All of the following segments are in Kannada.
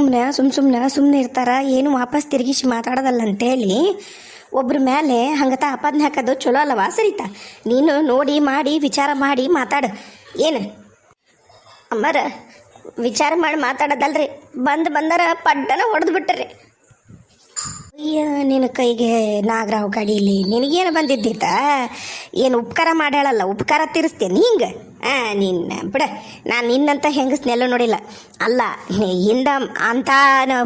ಸುಮ್ಮನೆ ಇರ್ತಾರ, ಏನು ವಾಪಸ್ ತಿರುಗಿಸಿ ಮಾತಾಡೋದಲ್ಲ ಅಂತೇಳಿ ಒಬ್ರ ಮೇಲೆ ಹಂಗತ ಆಪಾದನೆ ಹಾಕೋದು ಚಲೋ ಅಲ್ಲವಾ ಸರಿತಾ? ನೀನು ನೋಡಿ ಮಾಡಿ ವಿಚಾರ ಮಾಡಿ ಮಾತಾಡು. ಏನು ಅಮ್ಮರ ವಿಚಾರ ಮಾಡಿ ಮಾತಾಡೋದಲ್ರಿ, ಬಂದರ ಪಡ್ಡನ ಹೊಡೆದು ಬಿಟ್ಟರಿ. ಅಯ್ಯ ನಿನ್ನ ಕೈಗೆ ನಾಗರಾವ್ ಕಡೀಲಿ, ನಿನಗೇನು ಬಂದಿದ್ದೀತ? ಏನು ಉಪಕಾರ ಮಾಡ್ಯಾಳಲ್ಲ, ಉಪಕಾರ ತೀರಿಸ್ತೇನೆ ಹಿಂಗೆ? ನಿನ್ನ ಬಿಡ, ನಾನು ನಿನ್ನಂತ ಹೆಂಗಸ್ನೆಲ್ಲ ನೋಡಿಲ್ಲ. ಅಲ್ಲ ಹಿಂದ ಅಂಥ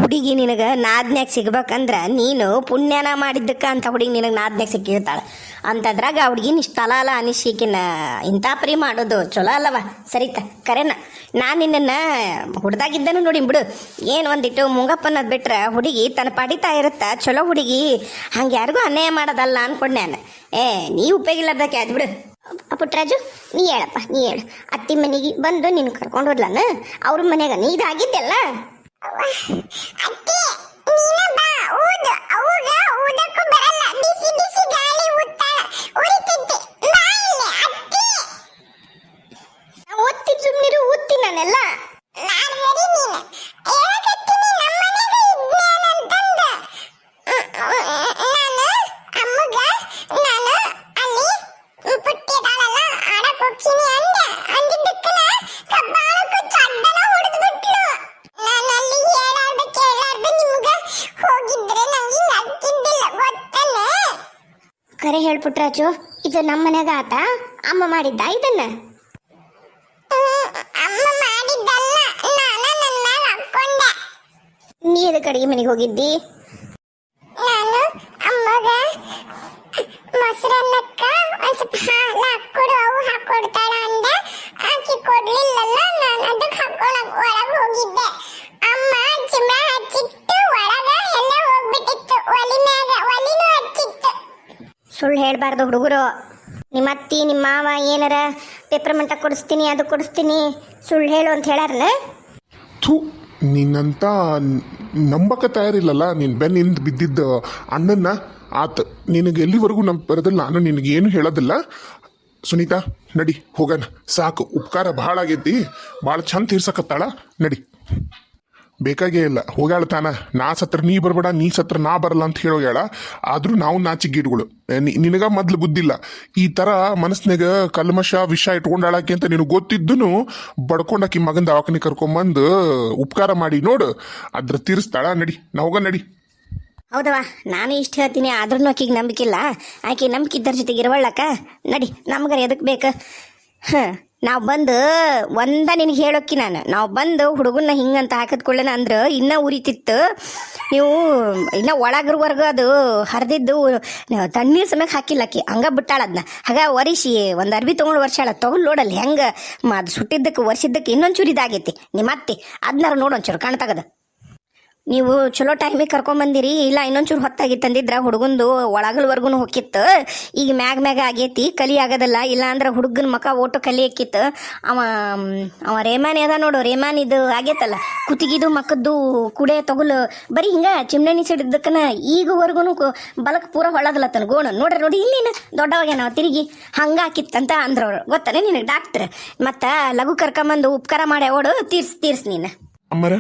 ಹುಡುಗಿ ನಿನಗೆ ನಾದ್ನ್ಯಾಗ ಸಿಗ್ಬೇಕಂದ್ರೆ ನೀನು ಪುಣ್ಯನ ಮಾಡಿದ್ದಕ್ಕೆ ಅಂತ ಹುಡುಗಿ ನಿನಗೆ ನಾದ್ನ್ಯಾಗ ಸಿಕ್ಕಿರ್ತಾಳೆ. ಅಂಥದ್ರಾಗ ಆ ಹುಡುಗಿನ ಇಷ್ಟ ಅಲ್ಲ ಅನಿಸಿಕಿನ ಇಂಥ ಪರಿ ಮಾಡೋದು ಚಲೋ ಅಲ್ಲವ ಸರಿತ? ಕರೆನ ನಾನು ನಿನ್ನನ್ನು ಹುಡ್ದಾಗಿದ್ದನು ನೋಡಿ ಬಿಡು. ಏನು ಒಂದಿಟ್ಟು ಮುಂಗಪ್ಪನ್ನೋದು ಬಿಟ್ರೆ ಹುಡುಗಿ ತನ್ನ ಪಡಿತಾ ಇರುತ್ತಾ ಚಲೋ ಹುಡುಗಿ, ಹಂಗೆ ಯಾರಿಗೂ ಅನ್ಯಾಯ ಮಾಡೋದಲ್ಲ ಅನ್ಕೊಂಡೆ ನಾನು. ನೀ ಉಪಯೋಗಿಲ್ಲದಕ್ಕೆ ಅದು ಬಿಡು. ಪುಟ್ಟರಾಜು ನೀ ಹೇಳಪ್ಪ, ನೀ ಹೇಳು. ಅತ್ತಿ ಮನೆಗೆ ಬಂದು ನೀನು ಕರ್ಕೊಂಡು ಹೋದ್ಲನ ಅವ್ರ ಮನೆಯಾಗ ನೀ ಇದಾಗಿದ್ದೆಲ್ಲ? ಓದ್ತಿ ಸುಮ್ಮನಿರು, ಓದ್ತಿ ನಾನೆಲ್ಲ. ಕರೆ ಹೇಳ್ಪುಟ್ರಾಜು, ಇದು ನಮ್ಮ ಮನೆಯಾಗ ಆತ? ಅಮ್ಮ ಮಾಡಿದ್ದ ಇದನ್ನ? ನೀ ಎದಕ್ಕೆ ಅಡಿಗೆ ಮನೆಗೆ ಹೋಗಿದ್ದಿ? ನಾನು ಅಮ್ಮಗ ಮೊಸರನ್ನಕ್ಕ ಒಂದು ಸ್ವಲ್ಪ ಹಾಲು ಹಾಕೊಡು, ಅವು ಹಾಕೊಡ್ತಾಳ ಅಂದ. ಆಕಿ ಕೊಡ್ಲಿಲ್ಲಲ್ಲ, ನಾನು ಅದಕ್ಕೆ ಹಾಕೊಳಕ್ ಒಳಗೆ ಹೋಗಿದ್ದೆ. ಅಮ್ಮ ಚಿಮ್ರ ಹಚ್ಚಿಟ್ಟು ಒಳಗ ಎಲ್ಲ ಹೋಗ್ಬಿಟ್ಟಿತ್ತು, ಒಲಿನೂ ಹಚ್ಚಿತ್ತು. ಸುಳ್ಳು ಹೇಳ್ಬಾರ್ದು ಹುಡುಗರು. ನಿಮ್ಮ ಅತ್ತಿ ನಿಮ್ಮ ಮಾವ ಏನಾರ ಪೇಪರ್ಮೆಂಟ ಕೊಡಿಸ್ತೀನಿ ಅದು ಕೊಡಿಸ್ತೀನಿ ಸುಳ್ಳು ಹೇಳು ಅಂತ ಹೇಳ್ಯಾರನ? ಥೂ, ನಿನ್ನಂತ ನಂಬಕ ತಯಾರಿಲ್ಲಲ್ಲ. ನೀನು ಬೆನ್ನಿಂದ ಬಿದ್ದಿದ್ದ ಅಣ್ಣನ್ನ ಆತ ನಿನಗೆ ಎಲ್ಲಿವರೆಗೂ ನಮ್ಮ ಬರೋದಿಲ್ಲ. ನಾನು ನಿನಗೇನು ಹೇಳೋದಿಲ್ಲ. ಸುನೀತಾ ನಡಿ ಹೋಗೋಣ, ಸಾಕು. ಉಪಕಾರ ಭಾಳ ಆಗೈತಿ, ಭಾಳ ಚಂದ ತೀರ್ಸಕತ್ತಾಳ. ನಡಿ, ಬೇಕಾಗೇ ಇಲ್ಲ. ಹೋಗ್ಯಾಳ ತಾನ. ನಾ ಸತ್ರ ನೀ ಬರಬೇಡ, ನೀ ಸತ್ರ ನಾ ಬರಲ್ಲ ಅಂತ ಹೇಳೋಗ್ಯಾಳ. ಆದ್ರೂ ನಾವು ನಾಚಿಗೀಡುಗಳು. ನಿನಗ ಮೊದ್ಲು ಬುದ್ಧಿಲ್ಲ. ಈ ಥರ ಮನಸ್ಸಿನಾಗ ಕಲ್ಮಶ ವಿಷ ಇಟ್ಕೊಂಡಾಳಾಕಿ ಅಂತ ನಿನಗೆ ಗೊತ್ತಿದ್ದನು ಬಡ್ಕೊಂಡಾಕಿ ಮಗನ ದವಾಖಾನೆ ಕರ್ಕೊಂಬಂದು ಉಪಕಾರ ಮಾಡಿ ನೋಡು, ಅದ್ರ ತೀರಿಸ್ತಾಳ. ನಡಿ, ನಾ ಹೋಗ ನಡಿ. ಹೌದವ, ನಾನು ಇಷ್ಟು ಹೇಳ್ತೀನಿ, ಆದ್ರೂ ಆಕಿಗೆ ನಂಬಿಕಿಲ್ಲ. ಆಕೆ ನಂಬಿಕೆ ಇದ್ದರ ಜೊತೆಗೆ ಇರವಳ್ಳಕ್ಕ. ನಡಿ, ನಮ್ಗಾರ ಎದಕ್ಕೆ ಬೇಕು? ನಾವು ಬಂದು ನಿನಗೆ ಹೇಳೋಕ್ಕಿ ನಾವು ಬಂದು ಹುಡುಗನ್ನ ಹಿಂಗಂತ ಹಾಕಿದ್ಕೊಳ್ಳೇನ ಅಂದ್ರೆ ಇನ್ನೂ ಉರಿತಿತ್ತು. ನೀವು ಇನ್ನೂ ಒಳಗ್ರವರ್ಗ ಅದು ಹರಿದಿದ್ದು ತಣ್ಣೀರು ಸಮಯಕ್ಕೆ ಹಾಕಿಲ್ಲಕ್ಕಿ, ಹಂಗ ಬಿಟ್ಟಾಳದ್ನ. ಹಾಗ ಒರಿಸಿ ಒಂದು ಅರ್ಬಿ ತೊಗೊಂಡು ವರ್ಷಾಳ ತೊಗೊಂಡು ನೋಡಲ್ಲಿ ಹೆಂಗೆ ಅದು ಸುಟ್ಟಿದ್ದಕ್ಕೆ ಒರೆಸಿದ್ದಕ್ಕೆ ಇನ್ನೊಂಚೂರು ಇದಾಗೈತಿ. ನಿಮ್ಮ ಅತ್ತಿ ಅದನ್ನಾರು ನೋಡೊಂಚೂರು ಕಾಣ್ತಾಗದ. ನೀವು ಚಲೋ ಟೈಮಿಗೆ ಕರ್ಕೊಂಬಂದಿರಿ, ಇಲ್ಲ ಇನ್ನೊಂಚೂರು ಹೊತ್ತಾಗಿತ್ತಂದಿದ್ರೆ ಹುಡುಗಂದು ಒಳಗಲ್ವರ್ಗು ಹೊಕ್ಕಿತ್ತು. ಈಗ ಮ್ಯಾಗ ಆಗೈತಿ, ಕಲಿ ಆಗೋದಲ್ಲ. ಇಲ್ಲ ಅಂದ್ರೆ ಹುಡುಗನ ಮಕ ಓಟು ಕಲಿ ಹಾಕಿತ್ತು. ಅವ ರೇಮಾನಿ ಅದ ನೋಡು, ರೇಮಾನ್ ಇದು ಆಗೈತಲ್ಲ, ಕುತ್ತಿಗಿದು ಮಕ್ಕದ್ದು ಕುಡೆ ತಗೊಲು ಬರೀ ಹಿಂಗೆ ಚಿಮ್ಣಿ ಸಿಡಿದ್ದಕ್ಕನ ಈಗವರೆಗೂ ಬಲಕ್ಕೆ ಪೂರ ಹೊಳದಲತ್ತನ ಗೋಣ ನೋಡ್ರಿ. ನೋಡಿ ಇಲ್ಲಿನ ದೊಡ್ಡವಾಗೇನವ ತಿರುಗಿ ಹಂಗ ಹಾಕಿತ್ತಂತ ಅಂದ್ರವ್ರು. ಗೊತ್ತಾನೆ ನಿನಗೆ ಡಾಕ್ಟ್ರ್? ಮತ್ತು ಲಘು ಕರ್ಕೊಂಬಂದು ಉಪಕಾರ ಮಾಡಿ ಓಡು ತೀರ್ಸ್ ನೀನು. ಅಮ್ಮರ,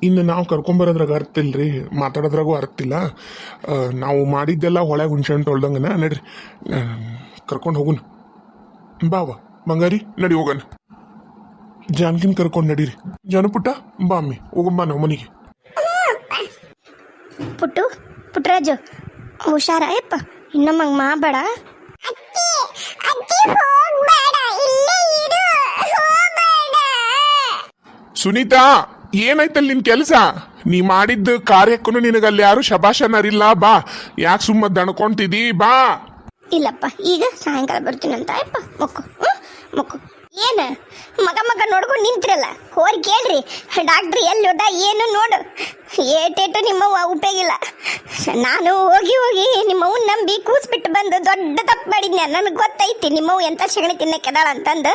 ಇನ್ನು ನಾವು ಕರ್ಕೊಂಬರೋದ್ರಾಗ ಅರ್ಥ ಇಲ್ರಿ, ಮಾತಾಡೋದ್ರಾಗೂ ಅರ್ಥ ಇಲ್ಲ. ನಾವು ಮಾಡಿದ್ದೆಲ್ಲ ಹೊಳೆಗೆ ಹುಣ್ಸೆಹಣ್ಣು ತೊಳ್ದಂಗನ. ನಡ್ರಿ, ಕರ್ಕೊಂಡು ಹೋಗುನ್. ಬಾವ ಬಂಗಾರಿ, ನಡಿ ಹೋಗೋಣ. ಜಾನ್ಕಿನ್ ಕರ್ಕೊಂಡು ನಡೀರಿ. ಜಾನಪುಟ್ಟ ಬಾ ಅಮ್ಮಿ, ಹೋಗಂಬ ನಾವು ಮನೆಗೆ. ಪುಟ್ಟರಾಜು ಹುಷಾರ ಯಪ್ಪ, ಇನ್ನೊಮ್ಮಂಗೆ ಮಾಡಬೇಡ. ಸುನೀತಾ, ಏನಾಯ್ತಲ್ಲ ನಿನ್ ಕೆಲಸ? ನೀ ಮಾಡಿದ್ದ ಕಾರ್ಯಕ್ಕೂ ನಿನಗಲ್ಲಿ ಯಾರು ಶಬಾಷನರಿಲ್ಲ. ಬಾ, ಯಾಕೆ ಸುಮ್ಮ ದಣ್ಕೊಂತಿದಿ? ಬಾ. ಇಲ್ಲಪ್ಪ, ಈಗ ಸಾಯಂಕಾಲ ಬರ್ತೀನಂತ. ಅಪ್ಪ ಮುಕ್ಕು ಏನು ಮಗ ನೋಡ್ಕೊಂಡು ನಿಂತಿರಲ್ಲ, ಹೋರಿ ಕೇಳ್ರಿ ಡಾಕ್ಟ್ರಿ ಎಲ್ಲಿ ಹೋದ ಏನು ನೋಡು. ಏಟೇಟು ನಿಮ್ಮವ್ವ ಉಪಯೋಗಿಲ್ಲ. ನಾನು ಹೋಗಿ ನಿಮ್ಮವ್ನ ನಂಬಿ ಕೂಸ್ಬಿಟ್ಟು ಬಂದು ದೊಡ್ಡ ತಪ್ಪು ಮಾಡಿದ್ನೆ. ನನಗೆ ಗೊತ್ತೈತಿ ನಿಮ್ಮವ್ವ ಎಂಥ ಸಗಣಿ ತಿನ್ನಕ್ಕೆದಾಳ ಅಂತಂದು.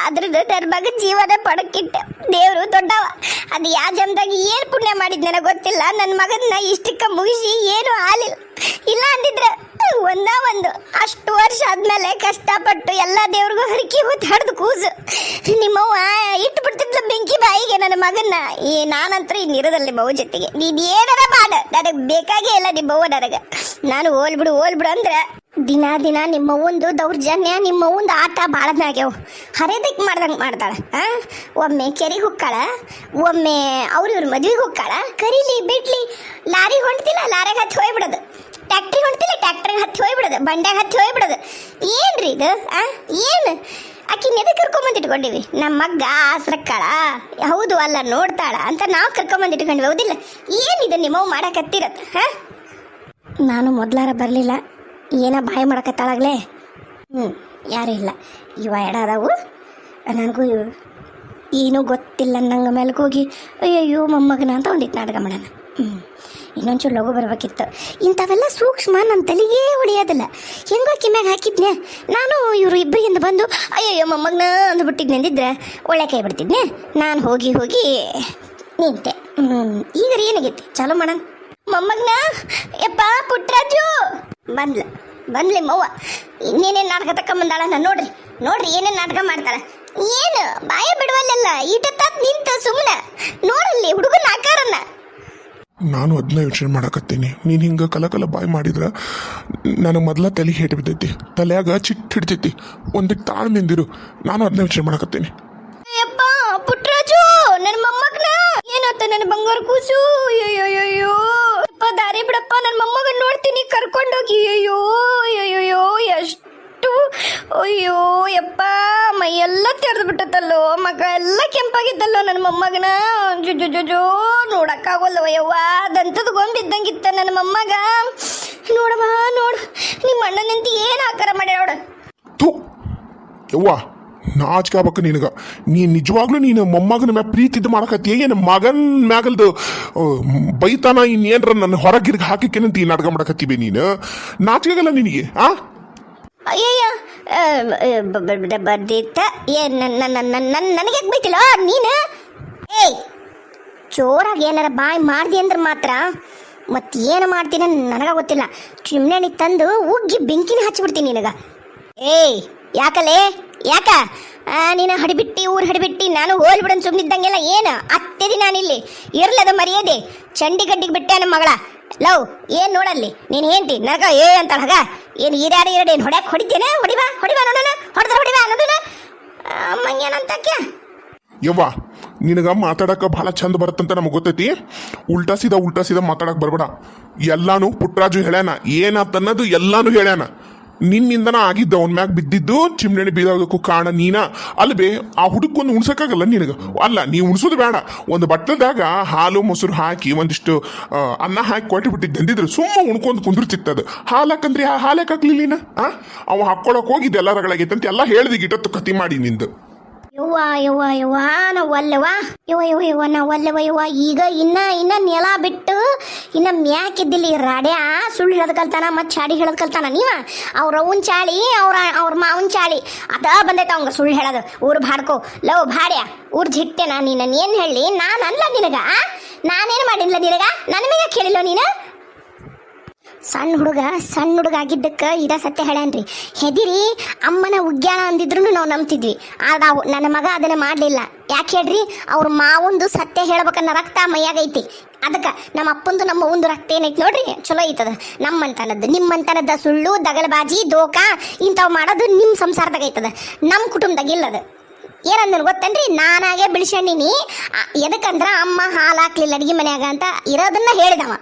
ಅದ್ರದ್ದು ನನ್ನ ಮಗ ಜೀವನ ಪಡಕ್ಕಿಟ್ಟೆ. ದೇವರು ದೊಡ್ಡವ. ಅದು ಯಾವ ಜನ್ಮದಾಗ ಏನು ಪುಣ್ಯ ಮಾಡಿದ್ ನನಗೆ ಗೊತ್ತಿಲ್ಲ. ನನ್ನ ಮಗನ್ನ ಇಷ್ಟಕ್ಕೆ ಮುಗಿಸಿ ಏನು ಹಾಲಿಲ್ಲ. ಇಲ್ಲ ಅಂದಿದ್ರೆ ಒಂದು ಅಷ್ಟು ವರ್ಷ ಆದ್ಮೇಲೆ ಕಷ್ಟಪಟ್ಟು ಎಲ್ಲ ದೇವ್ರಿಗೂ ಹರಕಿ ಹೊತ್ತು ಹಡ್ದು ಕೂಸು ನಿಮ್ಮವ್ವ ಇಟ್ಟು ಬಿಡ್ತಿದ್ಲ ಬೆಂಕಿ ಬಾಯಿಗೆ ನನ್ನ ಮಗನ್ನ. ಈ ನಾನಂತರ ಇನ್ನಿರೋದಲ್ಲಿ ಬವ್ವ ಜೊತೆಗೆ ನೀನ್ ಏನಾರ ಮಾಡ, ನನಗೆ ಬೇಕಾಗೇ ಇಲ್ಲ ನಿಮ್ಮವ್ವ ನನಗೆ. ನಾನು ಹೋಲ್ಬಿಡು ಅಂದ್ರೆ ದಿನ ನಿಮ್ಮವ್ವಂದು ದೌರ್ಜನ್ಯ, ನಿಮ್ಮವ್ವಂದು ಆಟ ಭಾಳನಾಗ್ಯಾವ. ಹರೇದಕ್ಕೆ ಮಾಡ್ದಂಗೆ ಮಾಡ್ತಾಳೆ. ಒಮ್ಮೆ ಕೆರೆಗೆ ಹೋಗ್ಕಾಳ, ಒಮ್ಮೆ ಇವ್ರ ಮದ್ವೆಗೆ ಹೋಗ್ಕಾಳ. ಕರೀಲಿ ಬಿಡ್ಲಿ, ಲಾರಿ ಹೊಂಟ್ತಿಲ್ಲ ಲಾರಿಗೆ ಹತ್ತಿ ಹೋಗ್ಬಿಡೋದು, ಟ್ಯಾಕ್ಟ್ರಿಗೆ ಹೊಂಟ್ತಿಲ್ಲ ಟ್ಯಾಕ್ಟ್ರಿಗೆ ಹತ್ತಿ ಹೋಗ್ಬಿಡೋದು, ಬಂಡ್ಯಾಗ ಹತ್ತಿ ಹೋಗ್ಬಿಡೋದು. ಏನ್ರಿ ಇದು? ಏನು ಆಕಿನ ಎದಕ್ಕೆ ಕರ್ಕೊಂಬಂದಿಟ್ಕೊಂಡಿವಿ? ನಮ್ಮ ಮಗ್ಗ ಆಸರಕ್ಕಾಳ, ಹೌದು ಅಲ್ಲ ನೋಡ್ತಾಳ ಅಂತ ನಾವು ಕರ್ಕೊಂಬಂದಿಟ್ಕೊಂಡ್ವಿ, ಹೌದಿಲ್ಲ? ಏನಿದೆ ನಿಮ್ಮವ್ ಮಾಡಕತ್ತಿರತ್ತ? ನಾನು ಮೊದ್ಲಾರ ಬರಲಿಲ್ಲ, ಏನೋ ಬಾಯಿ ಮಾಡಕತ್ತಾಳಾಗ್ಲೇ. ಯಾರೂ ಇಲ್ಲ, ಇವ ಎಡಾದವು. ನನಗೂ ಏನೂ ಗೊತ್ತಿಲ್ಲ ನಂಗೆ ಮೇಲಕ್ಕೆ ಹೋಗಿ ಅಯ್ಯಯ್ಯೋ ಮೊಮ್ಮಗನ ಅಂತ ಒಂದಿಟ್ಟು ನಾಟಕ ಮಾಡೋಣ. ಇನ್ನೊಂಚೂರು ಲಘು ಬರ್ಬೇಕಿತ್ತು. ಇಂಥವೆಲ್ಲ ಸೂಕ್ಷ್ಮ ನನ್ನ ತಲೆಗೇ ಹೊಡೆಯೋದಿಲ್ಲ. ಹೆಂಗೋ ಕಿಮ್ಯಾಗ ಹಾಕಿದ್ನೆ ನಾನು. ಇವರು ಇಬ್ಬರಿಂದ ಬಂದು ಅಯ್ಯಯ್ಯೋ ಮೊಮ್ಮಗನ ಅಂದ್ಬಿಟ್ಟಿದ್ನೆ ಅಂದಿದ್ರೆ ಒಳ್ಳೆ ಕೈ ಬಿಡ್ತಿದ್ನೆ. ನಾನು ಹೋಗಿ ನಿಂತೆ. ಈಗ ಏನಾಗೈತಿ? ಚಾಲೋ ಮಾಡೋಣ. ಮೊಮ್ಮಗನ ಯಪ್ಪ ಪುಟ್ರಾಜು ಬಂದ್ಲಿ ಮವ್ವ. ಇನ್ನೇನೇನು ನಾಟಕ ತಕೊಂಬಂದಾಳ ನಾನು. ನೋಡ್ರಿ ಏನೇನು ನಾಟಕ ಮಾಡ್ತಾಳೆ. ಏನು ಬಾಯ ಬಿಡುವಲ್ಲ, ಈಟತ್ತಾತ್ ನಿಂತ ಸುಮ್ಮನೆ ನೋಡಲ್ಲಿ ಹುಡುಗನ ಆಕಾರನ್ನ. ನಾನು ಅದನ್ನ ಯೋಚನೆ ಮಾಡಕತ್ತೀನಿ. ನೀನು ಹಿಂಗೆ ಕಲಕಲ ಬಾಯಿ ಮಾಡಿದ್ರೆ ನನಗೆ ಮೊದಲ ತಲೆ ಹೇಟ್ ಬಿದ್ದೈತಿ, ತಲೆಯಾಗ ಚಿಟ್ಟು ಹಿಡ್ತೈತಿ. ಒಂದಕ್ಕೆ ತಾಳ್ಮೆಂದಿರು. ನಾನು ಅದನ್ನ ಯೋಚನೆ ಮಾಡಕತ್ತೀನಿ. ಯಪ್ಪ ಪುಟ್ರಾಜು, ನನ್ನ ಮೊಮ್ಮಗನ ಏನಾತ? ನನ್ನ ಬಂಗಾರ ಕೂಸು. ಅಯ್ಯೋಯ್ಯೋ ಯಪ್ಪ ದಾರಿ ಬಿಡಪ್ಪ, ನನ್ನ ಮೊಮ್ಮಗನ್ ನೋಡ್ತೀನಿ ಕರ್ಕೊಂಡೋಗಿ. ಅಯ್ಯೋ ಎಷ್ಟು ಅಯ್ಯೋ ಯಪ್ಪ, ಮೈಯೆಲ್ಲ ತೆರೆದು ಬಿಟ್ಟತ್ತಲ್ಲೋ, ಮಗ ಎಲ್ಲ ಕೆಂಪಾಗಿದ್ದಲ್ಲೋ ನನ್ನ ಮೊಮ್ಮಗನ. ಜೋ ನೋಡಕ್ಕಾಗೋಲ್ಲವ ಯವ್ವ, ದಂತದ ಗೊಂಬಿದ್ದಂಗಿತ್ತ ನನ್ನ ಮೊಮ್ಮಗ. ನೋಡಮ್ಮ ನೋಡು, ನಿಮ್ಮ ಅಣ್ಣನಂತ ಏನು ಆಕಾರ ಮಾಡ್ಯಾರ ನೋಡು. ತೂ ಯವ್ವ, ನಾಚ್ಕಾಬೇಕು ನಿನಗೆ. ನೀನು ನಿಜವಾಗ್ಲೂ ನೀನು ಮೊಮ್ಮಗನ ಮ್ಯಾಗ ಪ್ರೀತಿ ಇದು ಮಾಡಕತ್ತಿ. ಏನು ಮಗನ ಮ್ಯಾಗಲ್ದು ಬೈತಾನ ಇನ್ನೇನ್ರ ನನ್ನ ಹೊರಗಿರ್ಗೆ ಹಾಕಿಕೇನಂತ ಈ ನಾಟಕ ಮಾಡಕತ್ತೀವಿ ನೀನು? ನಾಚಿಕಾಗಲ್ಲ ನಿನಗೆ? ಅಯ್ಯಯ್ಯ ಬರ್ದಿತ್ತ ನನಗೆ ಬೈತಿಲ್ಲ ನೀನು. ಏಯ್ ಜೋರಾಗಿ ಏನಾರ ಬಾಯಿ ಮಾಡ್ದಿ ಅಂದ್ರೆ ಮಾತ್ರ ಮತ್ತೇನು ಮಾಡ್ತೀನಿ ನನಗ ಗೊತ್ತಿಲ್ಲ. ಚಿಮ್ನೆಣ್ಣೆ ತಂದು ಉಗ್ಗಿ ಬೆಂಕಿನ ಹಚ್ಚಿಬಿಡ್ತೀನಿ ನಿನಗ. ಏಯ್ ಯಾಕ ನೀನು ಹಡಿಬಿಟ್ಟಿ ಊರು ಹಡಿಬಿಟ್ಟಿ ನಾನು ಹೋಲ್ಬಿಡನ್ ಸುಮ್ಮನಿದ್ದಂಗೆಲ್ಲ ಏನು ಅತ್ತೆದಿ ನಾನಿಲ್ಲಿ ಇರ್ಲದ ಮರ್ಯಾದೆ. ಚಂಡಿಗಡ್ಡಿಗೆ ಬಿಟ್ಟೆ ನಮ್ಮ ಮಗಳ. ಲವ್ ಏನು ನೋಡಲ್ಲಿ ನೀನು ಏನ್ತಿ ನನಗ ಅಂತ ಹಗ ಏನು ಈರಾಡಿ ಏನು ಹೊಡಿತೇನೆ? ಹೊಡಿಬಾ ನೋಡೋಣ, ಹೊಡಿಬಾ ಅನ್ನೋದನ್ನ ಅಮ್ಮಂಗೇನಂತಕ್ಕೆ. ಯವ್ವ, ನಿನಗ ಮಾತಾಡಕ ಬಹಳ ಚಂದ ಬರುತ್ತಂತ ನಮಗೆ ಗೊತ್ತೈತಿ. ಉಲ್ಟಾ ಸೀದಾ ಮಾತಾಡಕ್ ಬರ್ಬೇಡ. ಎಲ್ಲಾನು ಪುಟ್ರಾಜು ಹೇಳ್ಯಾನ, ಏನಾತನ್ನೋದು ಎಲ್ಲಾನು ಹೇಳ್ಯಾನ. ನಿನ್ನಿಂದನ ಆಗಿದ್ದ ಅವನ ಮ್ಯಾಗ ಬಿದ್ದಿದ್ದು ಚಿಮ್ನೆಣ್ಣೆ ಬೀದೋದಕ್ಕೂ ಕಾರಣ ನೀನ ಅಲ್ವೇ? ಆ ಹುಡುಕೊಂದು ಉಣ್ಸಕ್ಕಾಗಲ್ಲ ನಿನಗೆ. ಅಲ್ಲ, ನೀವು ಉಣ್ಸೋದು ಬೇಡ, ಒಂದು ಬಟ್ಟದಾಗ ಹಾಲು ಮೊಸರು ಹಾಕಿ ಒಂದಿಷ್ಟು ಅನ್ನ ಹಾಕಿ ಕೊಟ್ಟು ಬಿಟ್ಟಿದ್ದೆ ಅಂದಿದ್ರು ಸುಮ್ಮ ಉಣ್ಕೊಂಡು ಕುಂದಿರ್ತಿತ್ತದು. ಹಾಲಾಕಂದ್ರೆ ಹಾಲಕ್ಕೆ ಹಾಕ್ಲಿಲ್ಲ ಅವ ಹಾಕ್ಕೊಳಕ್ ಹೋಗಿದ್ದೆ ಎಲ್ಲ ರಗಳಾಗೈತೆ ಅಂತ ಎಲ್ಲ ಹೇಳ್ದಿ ಗಿಟ್ಟತ್ತು ಕತಿ ಮಾಡಿ ನಿಂದು. ಯವ್ವ ನಾವಲ್ಲವಾ ನಾವಲ್ಲವ ಈಗ ಇನ್ನ ನೆಲ ಬಿಟ್ಟು ಇನ್ನ ಮ್ಯಾಕಿದ್ದಿಲ್ಲ ರಾಡ್ಯ ಸುಳ್ಳು ಹೇಳದ್ ಕಲ್ತಾನ ಮತ್ತೆ ಚಾಡಿ ಹೇಳದ್ ಕಲ್ತಾನ. ನೀವ ಅವ್ರ ಅವನ್ ಚಾಳಿ ಅವ್ರ ಮಾವನ್ ಚಾಳಿ ಅದ ಬಂದೈತ ಅವಂಗ ಸುಳ್ಳು ಹೇಳೋದು. ಊರ್ ಭಾಡ್ಕೋ ಲವ್ ಭಾಡ್ಯ ಊರ್ ಜಿಟ್ಟೆನ ನೀನು ಏನ್ ಹೇಳಿ? ನಾನು ಅಲ್ಲ ನಿನಗ, ನಾನೇನು ಮಾಡಿಲ್ಲ ನಿನಗ, ನನ್ನ ಮೇಲೆ ಕೇಳಿಲ್ಲ ನೀನು. ಸಣ್ಣ ಹುಡುಗ ಆಗಿದ್ದಕ್ಕೆ ಇದ ಸತ್ಯ ಹೇಳನ್ರಿ. ಹೆದಿರಿ ಅಮ್ಮನ ಉಗ್ಯಾನ ಅಂದಿದ್ರು ನಾವು ನಂಬ್ತಿದ್ವಿ. ಆದ್ರೆ ನನ್ನ ಮಗ ಅದನ್ನ ಮಾಡಲಿಲ್ಲ. ಯಾಕೆ ಹೇಳ್ರಿ? ಅವ್ರ ಮಾವಂದು ಸತ್ಯ ಹೇಳ್ಬೇಕನ್ನ ರಕ್ತ ಮೈಯಾಗೈತಿ. ಅದಕ್ಕೆ ನಮ್ಮ ಅಪ್ಪಂದು ನಮ್ಮ ಒಂದು ರಕ್ತ ಏನೈತಿ ನೋಡ್ರಿ ಚಲೋ ಐತದ. ನಿಮ್ಮಂತನದ ಸುಳ್ಳು ದಗಲಬಾಜಿ ದೋಖಾ ಇಂಥವು ಮಾಡೋದು ನಿಮ್ಮ ಸಂಸಾರದಾಗ ಐತದ, ನಮ್ಮ ಕುಟುಂಬದಾಗ ಇಲ್ಲದ. ಏನಂದ್ರೆ ಗೊತ್ತೇನ್ರಿ? ನಾನಾಗೆ ಬಿಳಿಸಣ್ಣಿನಿ. ಎದಕ್ಕಂದ್ರ ಅಮ್ಮ ಹಾಲು ಹಾಕ್ಲಿಲ್ಲ ಅಡಿಗೆ ಮನ್ಯಾಗ ಅಂತ ಇರೋದನ್ನ ಹೇಳಿದವ.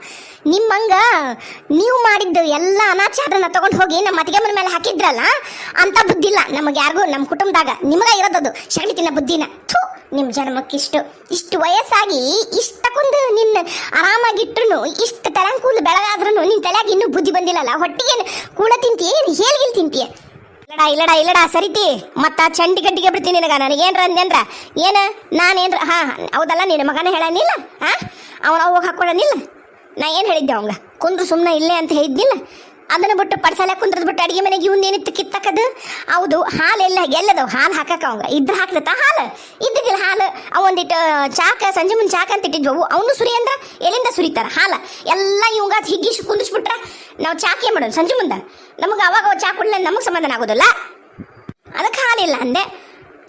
ನಿಮ್ಮಂಗ ನೀವು ಮಾಡಿದ್ದು ಎಲ್ಲ ಅನಾಚಾರನ ತಗೊಂಡು ಹೋಗಿ ನಮ್ಮ ಅತ್ತಿಗೆಮ್ಮನ ಮೇಲೆ ಹಾಕಿದ್ರಲ್ಲ, ಅಂತ ಬುದ್ಧಿ ಇಲ್ಲ ನಮಗೆ ಯಾರಿಗೂ ನಮ್ಮ ಕುಟುಂಬದಾಗ. ನಿಮಗ ಇರೋದದು ಶಗಡಿ ತಿನ್ನ ಬುದ್ಧಿನ. ನಿಮ್ಮ ಜನ್ಮಕ್ಕಿಷ್ಟು ವಯಸ್ಸಾಗಿ ಇಷ್ಟಕ್ಕೊಂದು ನಿನ್ನ ಆರಾಮಾಗಿಟ್ರು, ಇಷ್ಟು ತಲೆಂಕೂಲು ಬೆಳಗಾದ್ರೂ ನಿನ್ನ ತಲೆಯಾಗ ಇನ್ನೂ ಬುದ್ಧಿ ಬಂದಿಲ್ಲಲ್ಲ. ಹೊಟ್ಟಿಗೆ ಕೂಳ ತಿಂತೀಯ, ಏನು ಹೇಲ್ಗಿಲ್ ತಿಂತೀಯ? ಇಲ್ಲಡ ಸರಿತಿ ಮತ್ತ ಚಂಡಿಗಡ್ಡಿಗೆ ಬಿಡ್ತೀನಿ ನಿನಗ. ನನಗೇನ್ರ ಅಂದ್ಯಂದ್ರ ಏನ ನಾನೇನ್ರ ಹೌದಲ್ಲ, ನಿನ್ನ ಮಗನ ಹೇಳನಿಲ್ಲ, ಅವನ ಹೋಗಿ ಹಾಕೊಳನಿಲ್ಲ. ನಾ ಏನು ಹೇಳಿದ್ದೆ ಅವಂಗ? ಕುಂದ್ರು ಸುಮ್ಮನೆ ಇಲ್ಲೇ ಅಂತ ಹೇಳಿದ್ನಿಲ್ಲ. ಅದನ್ನ ಬಿಟ್ಟು ಪಡ್ಸಾಲ ಕುಂದ್ರದ್ ಬಿಟ್ಟು ಅಡಿಗೆ ಮನೆಗೆ ಇವಂದೇನಿತ್ತು ಕಿತ್ತಕ್ಕದು. ಹೌದು, ಹಾಲೆಲ್ಲ ಎಲ್ಲದವು, ಹಾಲು ಹಾಕಕ್ಕ ಅವಂಗ ಇದ್ರ ಹಾಕ್ಲತ್ತ ಹಾಲು ಇದ್ದಿಲ್ಲ. ಹಾಲು ಅವೊಂದಿಟ್ಟು ಚಾಕ ಸಂಜೆ ಮುಂದೆ ಚಾಕ ಅಂತ ಇಟ್ಟಿದ್ವು, ಅವನು ಸುರಿ ಅಂದ್ರ ಎಲ್ಲಿಂದ ಸುರಿತಾರ ಹಾಲ ಎಲ್ಲ ಇವಂಗ ಹಿಗ್ಗಿಸಿ ಕುಂದಿಸ್ಬಿಟ್ರ ನಾವು ಚಾಕೆ ಮಾಡೋದು ಸಂಜೆ ಮುಂದೆ. ನಮಗೆ ಅವಾಗ ಚಾ ಕುಡ್ಲ ನಮಗೆ ಸಮಾಧಾನ ಆಗೋದಿಲ್ಲ. ಅದಕ್ಕೆ ಹಾಲಿಲ್ಲ ಅಂದೆ.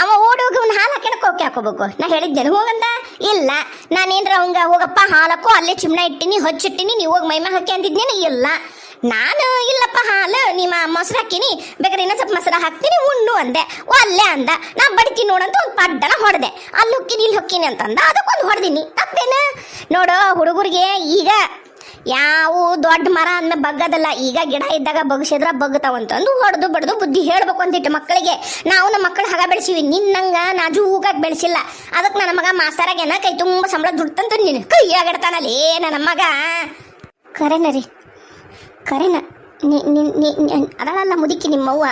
ಅವ ಓಡೋಗಿ ಅವ್ನು ಹಾಲು ಹಾಕ್ಯಣಕ್ಕೆ ಹೋಗಿ ಹಾಕೋಬೇಕು. ನಾ ಹೇಳಿದ್ದೇನೆ ಹೋಗಂದ. ಇಲ್ಲ, ನಾನೇನ್ರ ಅವಂಗ ಹೋಗಪ್ಪ ಹಾಲಕ್ಕೋ ಅಲ್ಲೇ ಚಿಮ್ನ ಇಟ್ಟಿನಿ ಹೊಚ್ಚಿಟ್ಟಿನಿ, ನೀವು ಹೋಗಿ ಮೈಮ ಹಾಕಿ ಅಂದಿದ್ದೇನೆ. ಇಲ್ಲ, ನಾನು ಇಲ್ಲಪ್ಪ ಹಾಲು ನಿಮ್ಮ ಮೊಸರು ಹಾಕಿನಿ, ಬೇಕಾದ್ರೆ ಇನ್ನೊಂದು ಸ್ವಲ್ಪ ಮೊಸರು ಹಾಕ್ತೀನಿ ಉಣ್ಣು ಅಂದೆ. ಅಲ್ಲೇ ಅಂದ. ನಾ ಬಡಿತೀನಿ ನೋಡಂತ ಒಂದು ಪಡ್ಡನ ಹೊಡೆದೆ. ಅಲ್ಲಿ ಹೊಕ್ಕಿನಿ ಇಲ್ಲಿ ಹೊಕ್ಕಿನಿ ಅಂತಂದ, ಅದಕ್ಕೊಂದು ಹೊಡೆದಿನಿ. ತಪ್ಪೇನು ನೋಡು, ಹುಡುಗರಿಗೆ ಈಗ ಯಾವ ದೊಡ್ಡ ಮರ ಅಂದ್ಮೇಲೆ ಬಗ್ಗದಲ್ಲ, ಈಗ ಗಿಡ ಇದ್ದಾಗ ಬಗ್ಸಿದ್ರ ಬಗ್ತಾವಂತಂದು ಹೊಡೆದು ಬಡ್ದು ಬುದ್ಧಿ ಹೇಳ್ಬೇಕು ಅಂತಿಟ್ಟು ಮಕ್ಕಳಿಗೆ. ನಾವು ನಮ್ಮ ಮಕ್ಕಳು ಹಾಗ ಬೆಳೆಸಿವಿ, ನಿನ್ನಂಗ ನಾಜೂಕಾಗಿ ಬೆಳೆಸಿಲ್ಲ. ಅದಕ್ಕೆ ನನ್ನ ಮಗ ಮಾಸ್ತರಾಗೇನ ಕೈ ತುಂಬ ಸಂಬಳ ದುಡ್ತಂತ ನೀನು ಕೈಯಾಗಿಡ್ತಾನಲ್ಲಿ ನನ್ನ ಮಗ. ಕರೆನ ರೀ, ಕರೆನ ಅದಳಲ್ಲ ಮುದುಕಿ ನಿಮ್ಮವ್ವ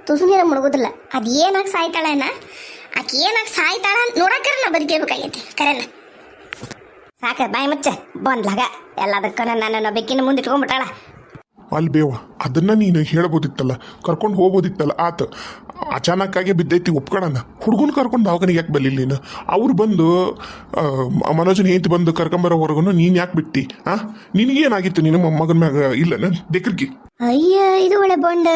ತುಸು ನೀರ ಮುಳುಗುದಿಲ್ಲ. ಅದು ಏನಾಗಿ ಸಾಯ್ತಾಳೇನ, ಆಕೆ ಏನಾಗಿ ಸಾಯ್ತಾಳ ನೋಡಕ್ಕಾರ ನಾ ಬದುಕೇಬೇಕಾಗೈತಿ. ಕರೆನ ಸಾಕ ಬಾಯಿ ಮುಚ್ಚ ಬಂದ್ಲಾಗ ಎಲ್ಲದಕ್ಕ ನನ್ನ ಬೆಕ್ಕಿನ ಮುಂದೆ ಇಟ್ಕೊಂಡ್ಬಿಟ್ಟಾಳ. ಅಲ್ಲಿ ಬೇವ ಅದನ್ನ ನೀನು ಹೇಳ್ಬೋದಿತ್ತಲ್ಲ, ಕರ್ಕೊಂಡು ಹೋಗ್ಬೋದಿತ್ತಲ್ಲ. ಆತ ಅಚಾನಕ್ಕಾಗಿ ಬಿದ್ದೈತಿ ಒಪ್ಕೊಳ್ಳೋಣ. ಹುಡುಗನ ಕರ್ಕೊಂಡು ದವಾಖಾನಿಗೆ ಯಾಕೆ ಬರಲಿಲ್ಲ ನೀನು? ಅವ್ರು ಬಂದು ಮನೋಜನ ಹೆಂಡತಿ ಬಂದು ಕರ್ಕೊಂಬರೋವರೆಗೂ ನೀನು ಯಾಕೆ ಬಿಟ್ಟಿ? ನಿನಗೇನಾಗಿತ್ತು ನಿನ್ನ ಮೊಮ್ಮಗನ ಮ್ಯಾಗ? ಇಲ್ಲ ನಾನು ದೇಕ್ರಿಗೆ ಅಯ್ಯ ಇದು ಒಳ್ಳೆ ಬಂಡ